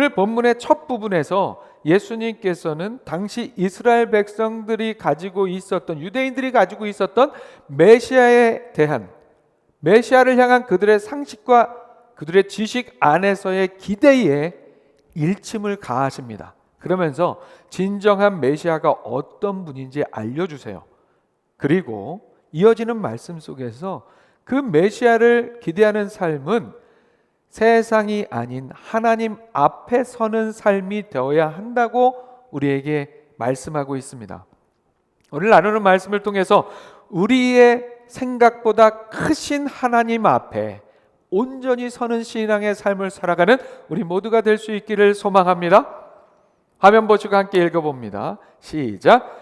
오늘 본문의 첫 부분에서 예수님께서는 당시 이스라엘 백성들이 가지고 있었던, 유대인들이 가지고 있었던 메시아에 대한, 메시아를 향한 그들의 상식과 그들의 지식 안에서의 기대에 일침을 가하십니다. 그러면서 진정한 메시아가 어떤 분인지 알려주세요. 그리고 이어지는 말씀 속에서 그 메시아를 기대하는 삶은 세상이 아닌 하나님 앞에 서는 삶이 되어야 한다고 우리에게 말씀하고 있습니다. 오늘 나누는 말씀을 통해서 우리의 생각보다 크신 하나님 앞에 온전히 서는 신앙의 삶을 살아가는 우리 모두가 될 수 있기를 소망합니다. 화면 보시고 함께 읽어봅니다. 시작.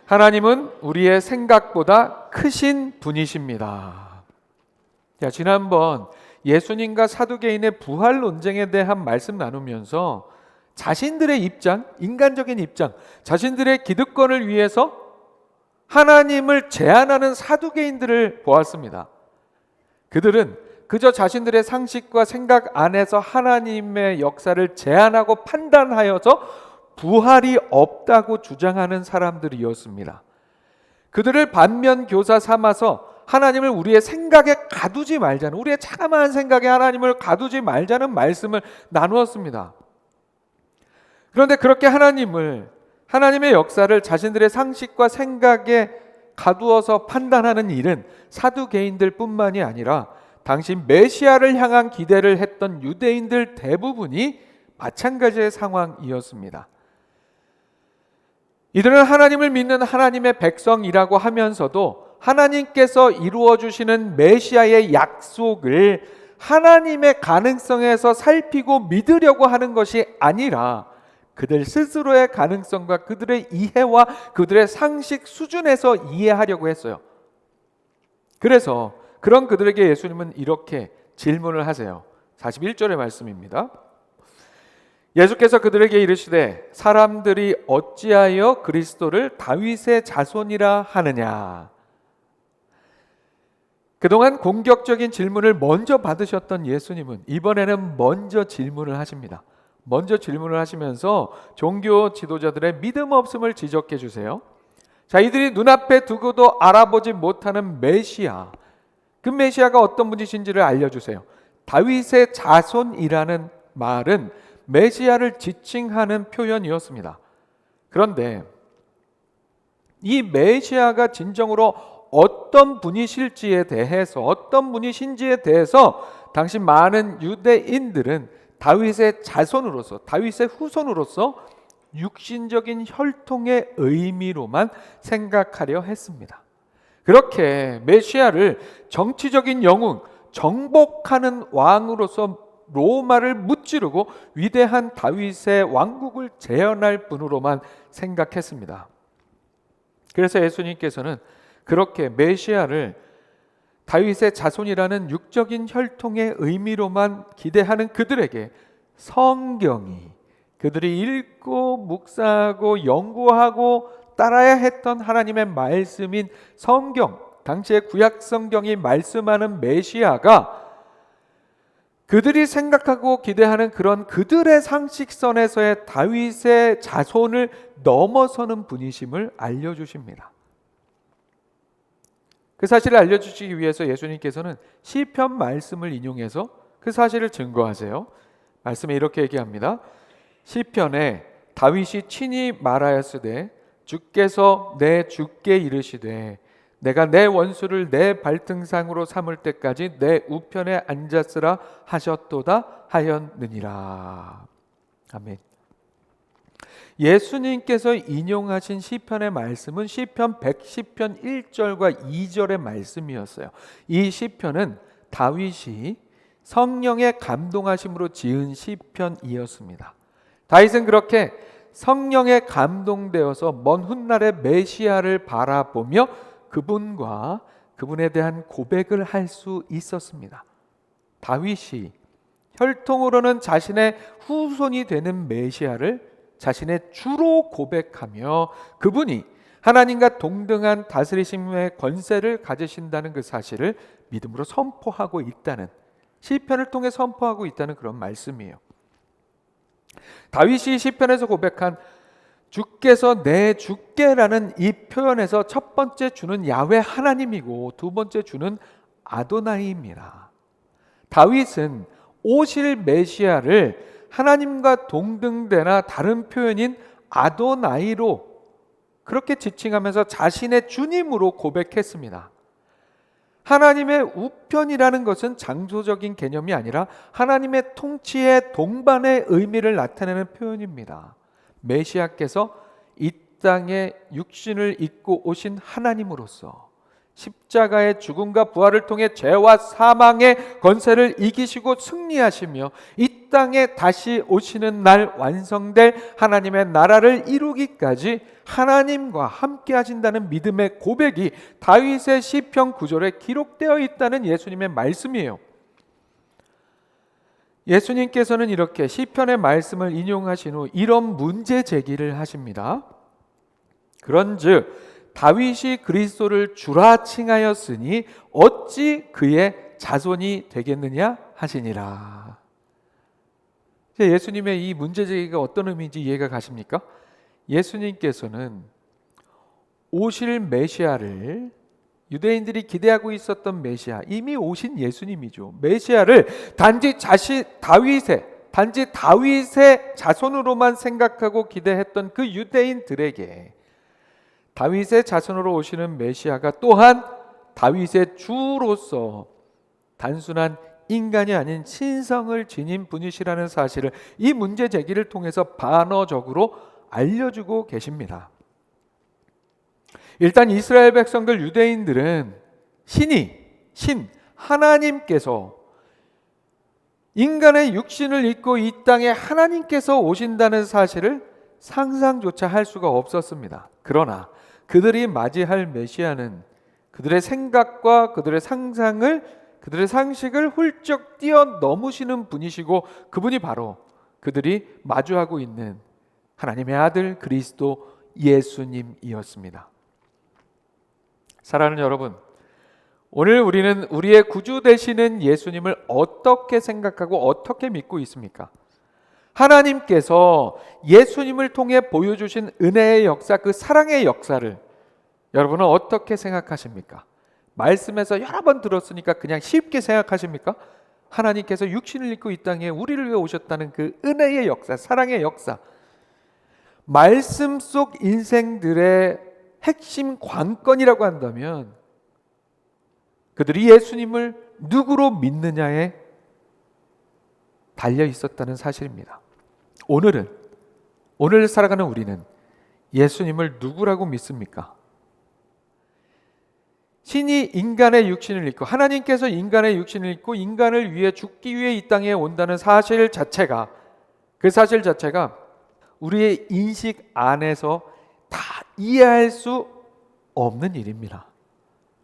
하나님은 우리의 생각보다 크신 분이십니다. 자, 지난번 예수님과 사두개인의 부활 논쟁에 대한 말씀 나누면서 자신들의 입장, 인간적인 입장, 자신들의 기득권을 위해서 하나님을 제한하는 사두개인들을 보았습니다. 그들은 그저 자신들의 상식과 생각 안에서 하나님의 역사를 제한하고 판단하여서 부활이 없다고 주장하는 사람들이었습니다. 그들을 반면교사 삼아서 하나님을 우리의 생각에 가두지 말자는, 우리의 차가운 생각에 하나님을 가두지 말자는 말씀을 나누었습니다. 그런데 그렇게 하나님의 역사를 자신들의 상식과 생각에 가두어서 판단하는 일은 사두개인들 뿐만이 아니라 당시 메시아를 향한 기대를 했던 유대인들 대부분이 마찬가지의 상황이었습니다. 이들은 하나님을 믿는 하나님의 백성이라고 하면서도 하나님께서 이루어 주시는 메시아의 약속을 하나님의 가능성에서 살피고 믿으려고 하는 것이 아니라 그들 스스로의 가능성과 그들의 이해와 그들의 상식 수준에서 이해하려고 했어요. 그래서 그런 그들에게 예수님은 이렇게 질문을 하세요. 41절의 말씀입니다. 예수께서 그들에게 이르시되 사람들이 어찌하여 그리스도를 다윗의 자손이라 하느냐. 그동안 공격적인 질문을 먼저 받으셨던 예수님은 이번에는 먼저 질문을 하십니다. 먼저 질문을 하시면서 종교 지도자들의 믿음 없음을 지적해 주세요. 자, 이들이 눈앞에 두고도 알아보지 못하는 메시아, 그 메시아가 어떤 분이신지를 알려주세요. 다윗의 자손이라는 말은 메시아를 지칭하는 표현이었습니다. 그런데 이 메시아가 진정으로 어떤 분이신지에 대해서 당시 많은 유대인들은 다윗의 자손으로서, 다윗의 후손으로서 육신적인 혈통의 의미로만 생각하려 했습니다. 그렇게 메시아를 정치적인 영웅, 정복하는 왕으로서 로마를 무찌르고 위대한 다윗의 왕국을 재현할 분으로만 생각했습니다. 그래서 예수님께서는 그렇게 메시아를 다윗의 자손이라는 육적인 혈통의 의미로만 기대하는 그들에게 성경이, 그들이 읽고 묵상하고 연구하고 따라야 했던 하나님의 말씀인 성경, 당시의 구약 성경이 말씀하는 메시아가 그들이 생각하고 기대하는 그런 그들의 상식선에서의 다윗의 자손을 넘어서는 분이심을 알려주십니다. 그 사실을 알려주시기 위해서 예수님께서는 시편 말씀을 인용해서 그 사실을 증거하세요. 말씀에 이렇게 얘기합니다. 시편에 다윗이 친히 말하였으되 주께서 내 주께 이르시되 내가 내 원수를 내 발등상으로 삼을 때까지 내 우편에 앉았으라 하셨도다 하였느니라. 아멘. 예수님께서 인용하신 시편의 말씀은 시편 110편 1절과 2절의 말씀이었어요. 이 시편은 다윗이 성령의 감동하심으로 지은 시편이었습니다. 다윗은 그렇게 성령에 감동되어서 먼 훗날의 메시아를 바라보며 그분과 그분에 대한 고백을 할 수 있었습니다. 다윗이 혈통으로는 자신의 후손이 되는 메시아를 자신의 주로 고백하며 그분이 하나님과 동등한 다스리심의 권세를 가지신다는 그 사실을 믿음으로 선포하고 있다는, 시편을 통해 선포하고 있다는 그런 말씀이에요. 다윗이 시편에서 고백한 주께서 내 주께라는 이 표현에서 첫 번째 주는 야훼 하나님이고 두 번째 주는 아도나이입니다. 다윗은 오실 메시아를 하나님과 동등되나 다른 표현인 아도나이로 그렇게 지칭하면서 자신의 주님으로 고백했습니다. 하나님의 우편이라는 것은 장소적인 개념이 아니라 하나님의 통치의 동반의 의미를 나타내는 표현입니다. 메시아께서 이 땅에 육신을 입고 오신 하나님으로서 십자가의 죽음과 부활을 통해 죄와 사망의 권세를 이기시고 승리하시며 이 땅에 다시 오시는 날 완성될 하나님의 나라를 이루기까지 하나님과 함께 하신다는 믿음의 고백이 다윗의 시편 9절에 기록되어 있다는 예수님의 말씀이에요. 예수님께서는 이렇게 시편의 말씀을 인용하신 후 이런 문제 제기를 하십니다. 그런즉 다윗이 그리스도를 주라 칭하였으니 어찌 그의 자손이 되겠느냐 하시니라. 예수님의 이 문제 제기가 어떤 의미인지 이해가 가십니까? 예수님께서는 오실 메시아를, 유대인들이 기대하고 있었던 메시아, 이미 오신 예수님이죠. 메시아를 단지 다윗의 자손으로만 생각하고 기대했던 그 유대인들에게 다윗의 자손으로 오시는 메시아가 또한 다윗의 주로서 단순한 인간이 아닌 신성을 지닌 분이시라는 사실을 이 문제 제기를 통해서 반어적으로 알려주고 계십니다. 일단 이스라엘 백성들 유대인들은 하나님께서 인간의 육신을 입고 이 땅에 하나님께서 오신다는 사실을 상상조차 할 수가 없었습니다. 그러나 그들이 맞이할 메시아는 그들의 생각과 그들의 상상을, 그들의 상식을 훌쩍 뛰어넘으시는 분이시고 그분이 바로 그들이 마주하고 있는 하나님의 아들 그리스도 예수님이었습니다. 사랑하는 여러분, 오늘 우리는 우리의 구주 되시는 예수님을 어떻게 생각하고 어떻게 믿고 있습니까? 하나님께서 예수님을 통해 보여주신 은혜의 역사, 그 사랑의 역사를 여러분은 어떻게 생각하십니까? 말씀에서 여러 번 들었으니까 그냥 쉽게 생각하십니까? 하나님께서 육신을 입고 이 땅에 우리를 위해 오셨다는 그 은혜의 역사, 사랑의 역사, 말씀 속 인생들의 핵심 관건이라고 한다면 그들이 예수님을 누구로 믿느냐에 달려 있었다는 사실입니다. 오늘 살아가는 우리는 예수님을 누구라고 믿습니까? 신이 인간의 육신을 입고 하나님께서 인간의 육신을 입고 인간을 위해 죽기 위해 이 땅에 온다는 사실 자체가, 그 사실 자체가 우리의 인식 안에서 다 이해할 수 없는 일입니다.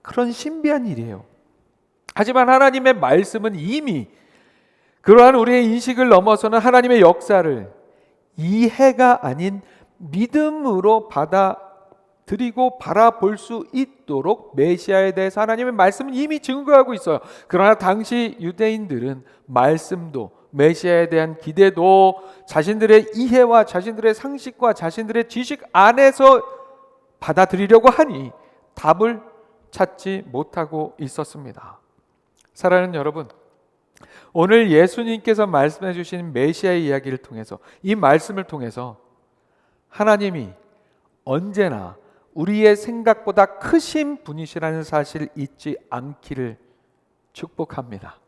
그런 신비한 일이에요. 하지만 하나님의 말씀은 이미 그러한 우리의 인식을 넘어서는 하나님의 역사를 이해가 아닌 믿음으로 받아들이고 바라볼 수 있도록 메시아에 대해서 하나님의 말씀은 이미 증거하고 있어요. 그러나 당시 유대인들은 말씀도 메시아에 대한 기대도 자신들의 이해와 자신들의 상식과 자신들의 지식 안에서 받아들이려고 하니 답을 찾지 못하고 있었습니다. 사랑하는 여러분, 오늘 예수님께서 말씀해 주신 메시아의 이야기를 통해서, 이 말씀을 통해서 하나님이 언제나 우리의 생각보다 크신 분이시라는 사실을 잊지 않기를 축복합니다.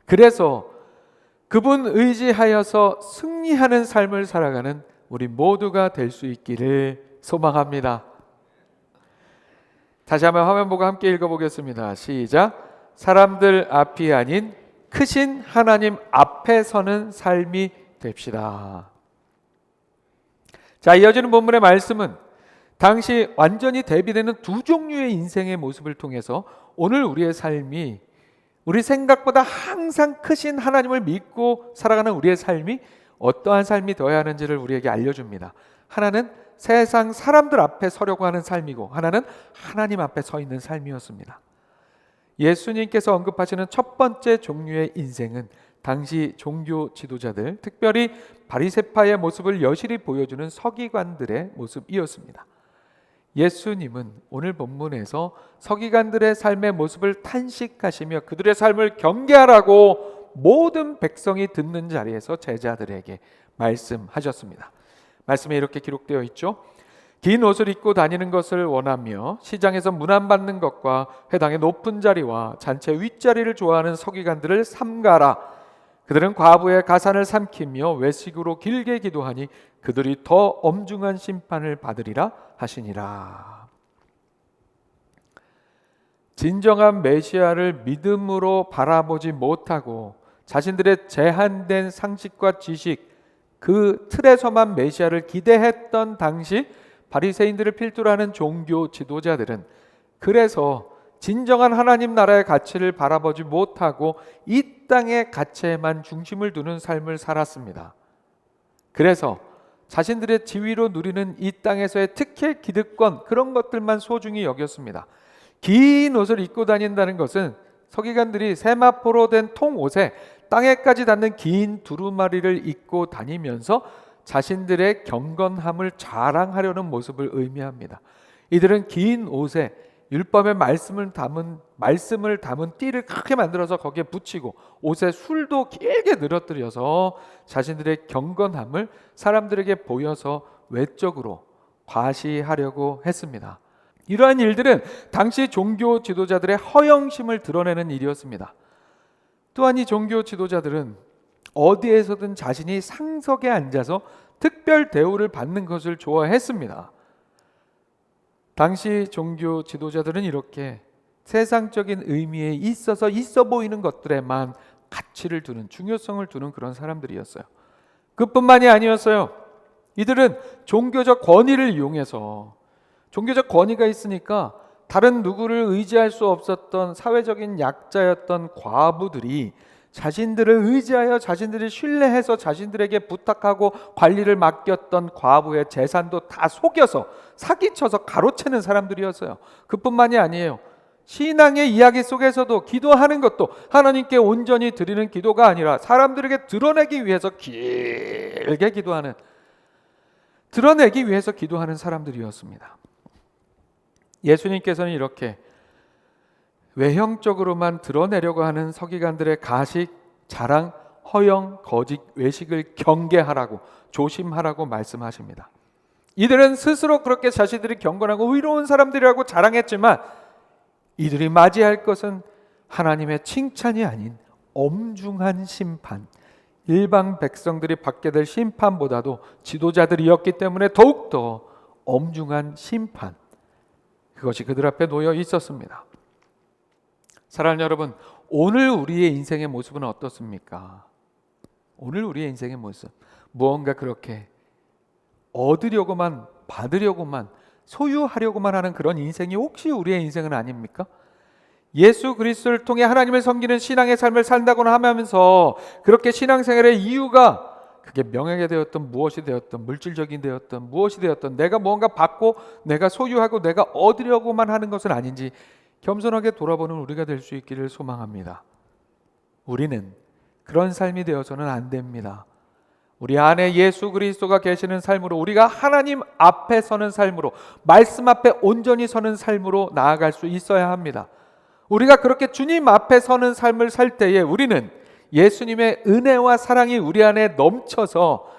그래서 그분 의지하여서 승리하는 삶을 살아가는 우리 모두가 될 수 있기를 소망합니다. 다시 한번 화면 보고 함께 읽어보겠습니다. 시작. 사람들 앞이 아닌 크신 하나님 앞에 서는 삶이 됩시다. 자, 이어지는 본문의 말씀은 당시 완전히 대비되는 두 종류의 인생의 모습을 통해서 오늘 우리의 삶이, 우리 생각보다 항상 크신 하나님을 믿고 살아가는 우리의 삶이 어떠한 삶이 되어야 하는지를 우리에게 알려줍니다. 하나는 세상 사람들 앞에 서려고 하는 삶이고 하나는 하나님 앞에 서 있는 삶이었습니다. 예수님께서 언급하시는 첫 번째 종류의 인생은 당시 종교 지도자들, 특별히 바리새파의 모습을 여실히 보여주는 서기관들의 모습이었습니다. 예수님은 오늘 본문에서 서기관들의 삶의 모습을 탄식하시며 그들의 삶을 경계하라고 모든 백성이 듣는 자리에서 제자들에게 말씀하셨습니다. 말씀에 이렇게 기록되어 있죠. 긴 옷을 입고 다니는 것을 원하며 시장에서 문안받는 것과 회당의 높은 자리와 잔치 윗자리를 좋아하는 서기관들을 삼가라. 그들은 과부의 가산을 삼키며 외식으로 길게 기도하니 그들이 더 엄중한 심판을 받으리라 하시니라. 진정한 메시아를 믿음으로 바라보지 못하고 자신들의 제한된 상식과 지식, 그 틀에서만 메시아를 기대했던 당시 바리새인들을 필두로 하는 종교 지도자들은 그래서 진정한 하나님 나라의 가치를 바라보지 못하고 이 땅의 가치에만 중심을 두는 삶을 살았습니다. 그래서 자신들의 지위로 누리는 이 땅에서의 특혜, 기득권, 그런 것들만 소중히 여겼습니다. 긴 옷을 입고 다닌다는 것은 서기관들이 세마포로 된 통옷에 땅에까지 닿는 긴 두루마리를 입고 다니면서 자신들의 경건함을 자랑하려는 모습을 의미합니다. 이들은 긴 옷에 율법의 말씀을 담은 띠를 크게 만들어서 거기에 붙이고 옷에 술도 길게 늘어뜨려서 자신들의 경건함을 사람들에게 보여서 외적으로 과시하려고 했습니다. 이러한 일들은 당시 종교 지도자들의 허영심을 드러내는 일이었습니다. 또한 이 종교 지도자들은 어디에서든 자신이 상석에 앉아서 특별 대우를 받는 것을 좋아했습니다. 당시 종교 지도자들은 이렇게 세상적인 의미에 있어 보이는 것들에만 가치를 두는, 중요성을 두는 그런 사람들이었어요. 그뿐만이 아니었어요. 이들은 종교적 권위를 이용해서, 종교적 권위가 있으니까 다른 누구를 의지할 수 없었던 사회적인 약자였던 과부들이 자신들을 의지하여 자신들이 신뢰해서 자신들에게 부탁하고 관리를 맡겼던 과부의 재산도 다 속여서 사기쳐서 가로채는 사람들이었어요. 그뿐만이 아니에요. 신앙의 이야기 속에서도 기도하는 것도 하나님께 온전히 드리는 기도가 아니라 사람들에게 드러내기 위해서 길게 기도하는, 드러내기 위해서 기도하는 사람들이었습니다. 예수님께서는 이렇게 외형적으로만 드러내려고 하는 서기관들의 가식, 자랑, 허영, 거짓, 외식을 경계하라고, 조심하라고 말씀하십니다. 이들은 스스로 그렇게 자신들이 경건하고 의로운 사람들이라고 자랑했지만 이들이 맞이할 것은 하나님의 칭찬이 아닌 엄중한 심판, 일반 백성들이 받게 될 심판보다도 지도자들이었기 때문에 더욱더 엄중한 심판, 그것이 그들 앞에 놓여 있었습니다. 사랑하는 여러분, 오늘 우리의 인생의 모습은 어떻습니까? 오늘 우리의 인생의 모습, 무언가 그렇게 얻으려고만, 받으려고만, 소유하려고만 하는 그런 인생이 혹시 우리의 인생은 아닙니까? 예수 그리스도를 통해 하나님을 섬기는 신앙의 삶을 산다고는 하면서 그렇게 신앙생활의 이유가 그게 명예가 되었던 무엇이 되었던, 물질적인 되었던 무엇이 되었던, 내가 무언가 받고 내가 소유하고 내가 얻으려고만 하는 것은 아닌지 겸손하게 돌아보는 우리가 될 수 있기를 소망합니다. 우리는 그런 삶이 되어서는 안 됩니다. 우리 안에 예수 그리스도가 계시는 삶으로, 우리가 하나님 앞에 서는 삶으로, 말씀 앞에 온전히 서는 삶으로 나아갈 수 있어야 합니다. 우리가 그렇게 주님 앞에 서는 삶을 살 때에 우리는 예수님의 은혜와 사랑이 우리 안에 넘쳐서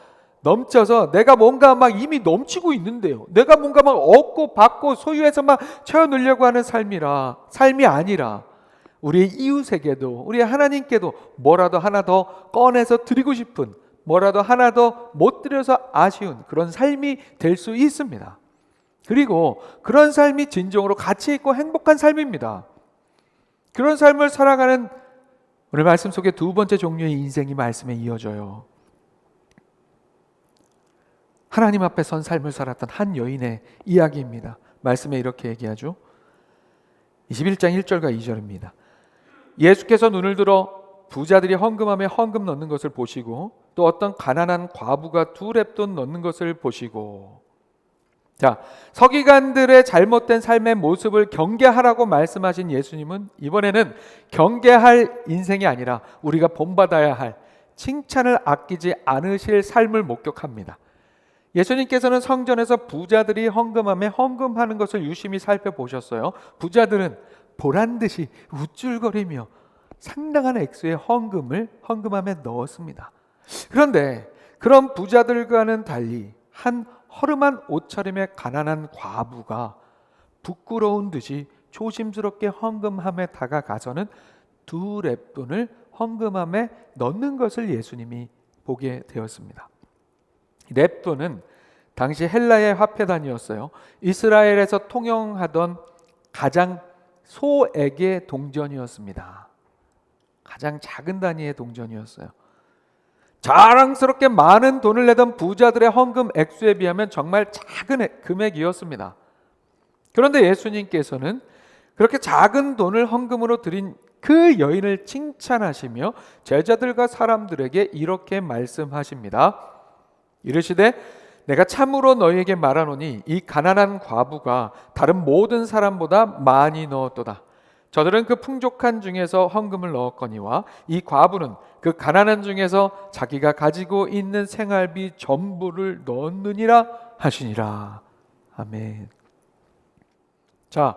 내가 뭔가 막 이미 넘치고 있는데요, 내가 뭔가 막 얻고 받고 소유해서 막 채워넣으려고 하는 삶이 아니라 우리의 이웃에게도, 우리 하나님께도 뭐라도 하나 더 꺼내서 드리고 싶은, 뭐라도 하나 더 못 드려서 아쉬운 그런 삶이 될 수 있습니다. 그리고 그런 삶이 진정으로 가치 있고 행복한 삶입니다. 그런 삶을 살아가는 오늘 말씀 속에 두 번째 종류의 인생이 말씀에 이어져요. 하나님 앞에 선 삶을 살았던 한 여인의 이야기입니다. 말씀에 이렇게 얘기하죠. 21장 1절과 2절입니다. 예수께서 눈을 들어 부자들이 헌금함에 헌금 넣는 것을 보시고 또 어떤 가난한 과부가 2렙돈 넣는 것을 보시고. 자, 서기관들의 잘못된 삶의 모습을 경계하라고 말씀하신 예수님은 이번에는 경계할 인생이 아니라 우리가 본받아야 할 칭찬을 아끼지 않으실 삶을 목격합니다. 예수님께서는 성전에서 부자들이 헌금함에 헌금하는 것을 유심히 살펴보셨어요. 부자들은 보란듯이 우쭐거리며 상당한 액수의 헌금을 헌금함에 넣었습니다. 그런데 그런 부자들과는 달리 한 허름한 옷차림의 가난한 과부가 부끄러운 듯이 조심스럽게 헌금함에 다가가서는 2렙돈을 헌금함에 넣는 것을 예수님이 보게 되었습니다. 렙돈은 당시 헬라의 화폐 단위였어요. 이스라엘에서 통용하던 가장 소액의 동전이었습니다. 가장 작은 단위의 동전이었어요. 자랑스럽게 많은 돈을 내던 부자들의 헌금 액수에 비하면 정말 작은 금액이었습니다. 그런데 예수님께서는 그렇게 작은 돈을 헌금으로 드린 그 여인을 칭찬하시며 제자들과 사람들에게 이렇게 말씀하십니다. 이르시되 내가 참으로 너희에게 말하노니 이 가난한 과부가 다른 모든 사람보다 많이 넣었도다. 저들은 그 풍족한 중에서 헌금을 넣었거니와 이 과부는 그 가난한 중에서 자기가 가지고 있는 생활비 전부를 넣었느니라 하시니라. 아멘. 자,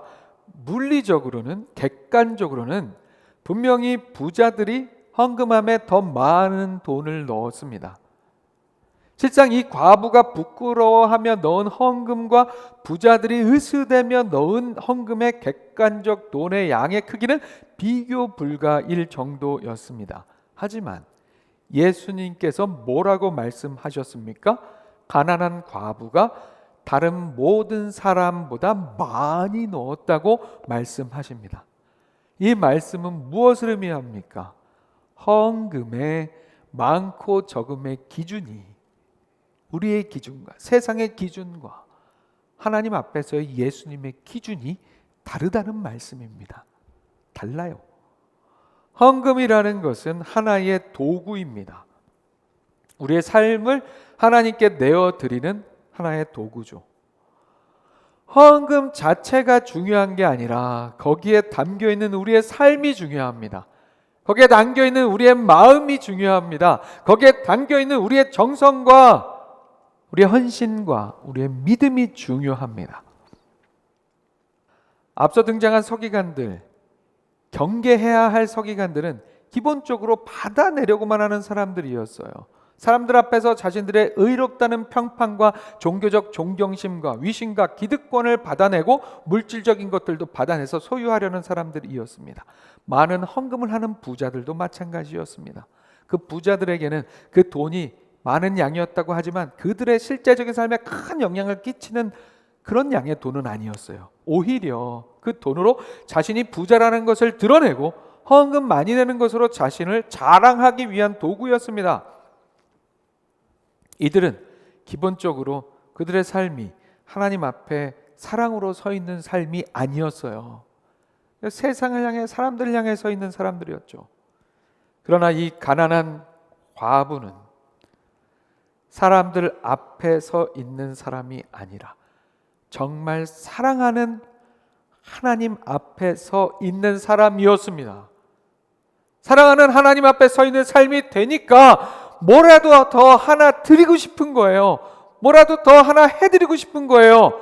물리적으로는, 객관적으로는 분명히 부자들이 헌금함에 더 많은 돈을 넣었습니다. 실상 이 과부가 부끄러워하며 넣은 헌금과 부자들이 으스대며 넣은 헌금의 객관적 돈의 양의 크기는 비교 불가일 정도였습니다. 하지만 예수님께서 뭐라고 말씀하셨습니까? 가난한 과부가 다른 모든 사람보다 많이 넣었다고 말씀하십니다. 이 말씀은 무엇을 의미합니까? 헌금의 많고 적음의 기준이 우리의 기준과 세상의 기준과 하나님 앞에서의 예수님의 기준이 다르다는 말씀입니다. 달라요. 헌금이라는 것은 하나의 도구입니다. 우리의 삶을 하나님께 내어드리는 하나의 도구죠. 헌금 자체가 중요한 게 아니라 거기에 담겨있는 우리의 삶이 중요합니다. 거기에 담겨있는 우리의 마음이 중요합니다. 거기에 담겨있는 우리의 정성과 우리의 헌신과 우리의 믿음이 중요합니다. 앞서 등장한 서기관들, 경계해야 할 서기관들은 기본적으로 받아내려고만 하는 사람들이었어요. 사람들 앞에서 자신들의 의롭다는 평판과 종교적 존경심과 위신과 기득권을 받아내고 물질적인 것들도 받아내서 소유하려는 사람들이었습니다. 많은 헌금을 하는 부자들도 마찬가지였습니다. 그 부자들에게는 그 돈이 많은 양이었다고 하지만 그들의 실제적인 삶에 큰 영향을 끼치는 그런 양의 돈은 아니었어요. 오히려 그 돈으로 자신이 부자라는 것을 드러내고 헌금 많이 내는 것으로 자신을 자랑하기 위한 도구였습니다. 이들은 기본적으로 그들의 삶이 하나님 앞에 사랑으로 서 있는 삶이 아니었어요. 세상을 향해 사람들을 향해 서 있는 사람들이었죠. 그러나 이 가난한 과부는 사람들 앞에 서 있는 사람이 아니라 정말 사랑하는 하나님 앞에 서 있는 사람이었습니다. 사랑하는 하나님 앞에 서 있는 삶이 되니까 뭐라도 더 하나 드리고 싶은 거예요. 뭐라도 더 하나 해드리고 싶은 거예요.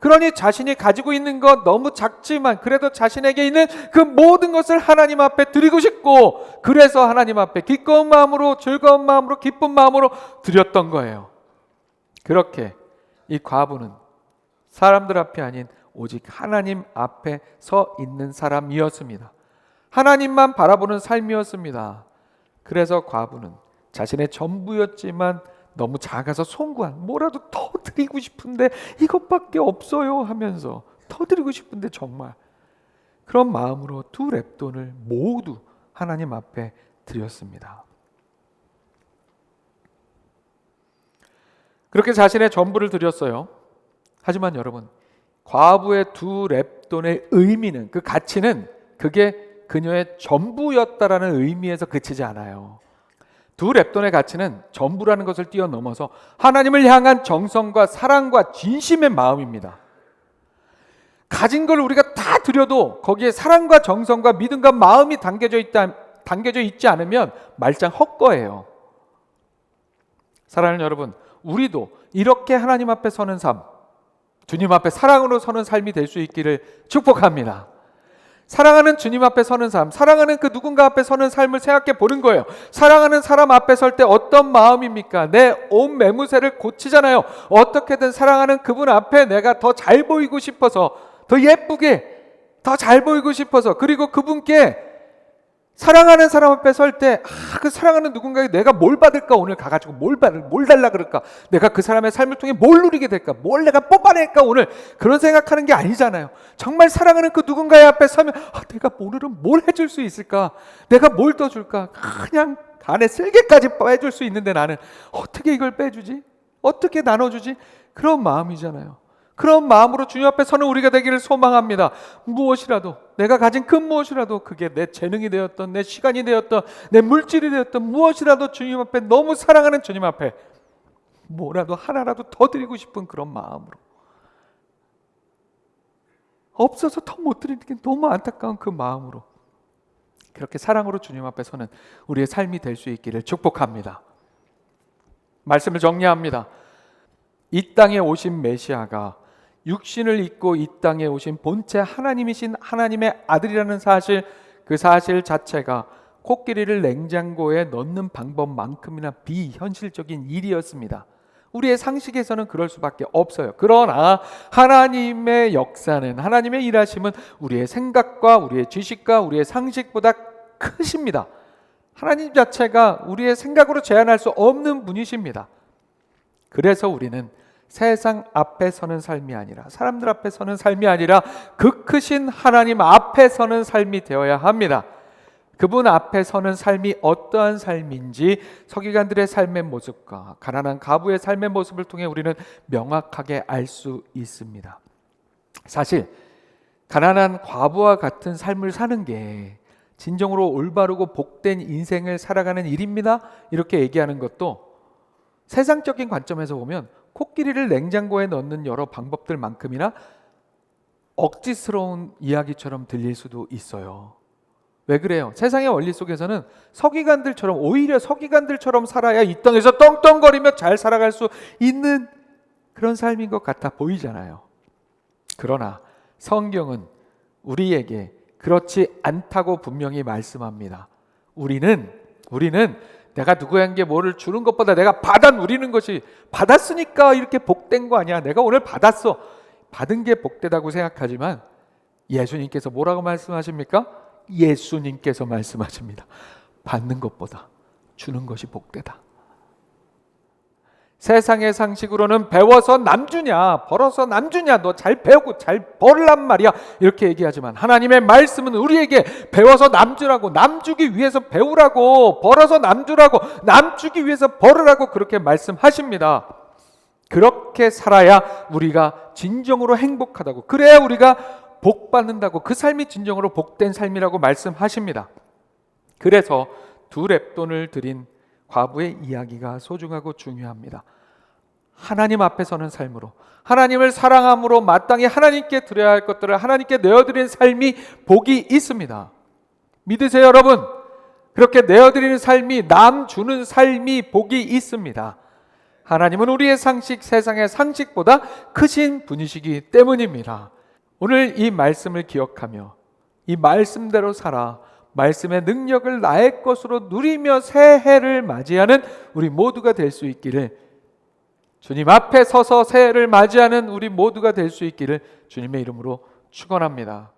그러니 자신이 가지고 있는 것 너무 작지만 그래도 자신에게 있는 그 모든 것을 하나님 앞에 드리고 싶고, 그래서 하나님 앞에 기꺼운 마음으로, 즐거운 마음으로, 기쁜 마음으로 드렸던 거예요. 그렇게 이 과부는 사람들 앞이 아닌 오직 하나님 앞에 서 있는 사람이었습니다. 하나님만 바라보는 삶이었습니다. 그래서 과부는 자신의 전부였지만 너무 작아서 송구한, 뭐라도 더 드리고 싶은데 이것밖에 없어요 하면서 더 드리고 싶은데 정말 그런 마음으로 2렙돈을 모두 하나님 앞에 드렸습니다. 그렇게 자신의 전부를 드렸어요. 하지만 여러분, 과부의 2렙돈의 의미는, 그 가치는 그게 그녀의 전부였다라는 의미에서 그치지 않아요. 두 렙돈의 가치는 전부라는 것을 뛰어넘어서 하나님을 향한 정성과 사랑과 진심의 마음입니다. 가진 걸 우리가 다 드려도 거기에 사랑과 정성과 믿음과 마음이 담겨져 있지 않으면 말짱 헛거예요. 사랑하는 여러분, 우리도 이렇게 하나님 앞에 서는 삶, 주님 앞에 사랑으로 서는 삶이 될 수 있기를 축복합니다. 사랑하는 주님 앞에 서는 삶, 사랑하는 그 누군가 앞에 서는 삶을 생각해 보는 거예요. 사랑하는 사람 앞에 설 때 어떤 마음입니까? 내 온 매무새를 고치잖아요. 어떻게든 사랑하는 그분 앞에 내가 더 잘 보이고 싶어서, 더 예쁘게, 더 잘 보이고 싶어서, 그리고 그분께 사랑하는 사람 앞에 설 때, 그 사랑하는 누군가에게 내가 뭘 받을까? 오늘 가가지고 뭘 달라 그럴까? 내가 그 사람의 삶을 통해 뭘 누리게 될까? 뭘 내가 뽑아낼까? 오늘 그런 생각하는 게 아니잖아요. 정말 사랑하는 그 누군가의 앞에 서면 내가 오늘은 뭘 해줄 수 있을까? 내가 뭘 더 줄까? 그냥 간에 쓸개까지 빼줄 수 있는데 나는 어떻게 이걸 빼주지? 어떻게 나눠주지? 그런 마음이잖아요. 그런 마음으로 주님 앞에 서는 우리가 되기를 소망합니다. 무엇이라도, 내가 가진 그 무엇이라도, 그게 내 재능이 되었던, 내 시간이 되었던, 내 물질이 되었던 무엇이라도 주님 앞에, 너무 사랑하는 주님 앞에 뭐라도 하나라도 더 드리고 싶은 그런 마음으로, 없어서 더 못 드리는 게 너무 안타까운 그 마음으로, 그렇게 사랑으로 주님 앞에 서는 우리의 삶이 될 수 있기를 축복합니다. 말씀을 정리합니다. 이 땅에 오신 메시아가 육신을 입고 이 땅에 오신 본체 하나님이신 하나님의 아들이라는 사실, 그 사실 자체가 코끼리를 냉장고에 넣는 방법만큼이나 비현실적인 일이었습니다. 우리의 상식에서는 그럴 수밖에 없어요. 그러나 하나님의 역사는, 하나님의 일하심은 우리의 생각과 우리의 지식과 우리의 상식보다 크십니다. 하나님 자체가 우리의 생각으로 제한할 수 없는 분이십니다. 그래서 우리는 세상 앞에 서는 삶이 아니라, 사람들 앞에 서는 삶이 아니라 그 크신 하나님 앞에 서는 삶이 되어야 합니다. 그분 앞에 서는 삶이 어떠한 삶인지 서기관들의 삶의 모습과 가난한 과부의 삶의 모습을 통해 우리는 명확하게 알 수 있습니다. 사실 가난한 과부와 같은 삶을 사는 게 진정으로 올바르고 복된 인생을 살아가는 일입니다. 이렇게 얘기하는 것도 세상적인 관점에서 보면 코끼리를 냉장고에 넣는 여러 방법들만큼이나 억지스러운 이야기처럼 들릴 수도 있어요. 왜 그래요? 세상의 원리 속에서는 서기관들처럼, 오히려 서기관들처럼 살아야 이 땅에서 떵떵거리며 잘 살아갈 수 있는 그런 삶인 것 같아 보이잖아요. 그러나 성경은 우리에게 그렇지 않다고 분명히 말씀합니다. 우리는 내가 누구에게 뭐를 주는 것보다 내가 받아 누리는 것이, 받았으니까 이렇게 복된 거 아니야. 내가 오늘 받았어. 받은 게 복되다고 생각하지만 예수님께서 뭐라고 말씀하십니까? 예수님께서 말씀하십니다. 받는 것보다 주는 것이 복되다. 세상의 상식으로는 배워서 남주냐, 벌어서 남주냐, 너 잘 배우고 잘 벌란 말이야, 이렇게 얘기하지만 하나님의 말씀은 우리에게 배워서 남주라고, 남주기 위해서 배우라고, 벌어서 남주라고, 남주기 위해서 벌으라고 그렇게 말씀하십니다. 그렇게 살아야 우리가 진정으로 행복하다고, 그래야 우리가 복 받는다고, 그 삶이 진정으로 복된 삶이라고 말씀하십니다. 그래서 두 렙돈을 드린 과부의 이야기가 소중하고 중요합니다. 하나님 앞에 서는 삶으로, 하나님을 사랑함으로 마땅히 하나님께 드려야 할 것들을 하나님께 내어드리는 삶이 복이 있습니다. 믿으세요, 여러분? 그렇게 내어드리는 삶이, 남 주는 삶이 복이 있습니다. 하나님은 우리의 상식, 세상의 상식보다 크신 분이시기 때문입니다. 오늘 이 말씀을 기억하며 이 말씀대로 살아 말씀의 능력을 나의 것으로 누리며 새해를 맞이하는 우리 모두가 될 수 있기를, 주님 앞에 서서 새해를 맞이하는 우리 모두가 될 수 있기를 주님의 이름으로 축원합니다.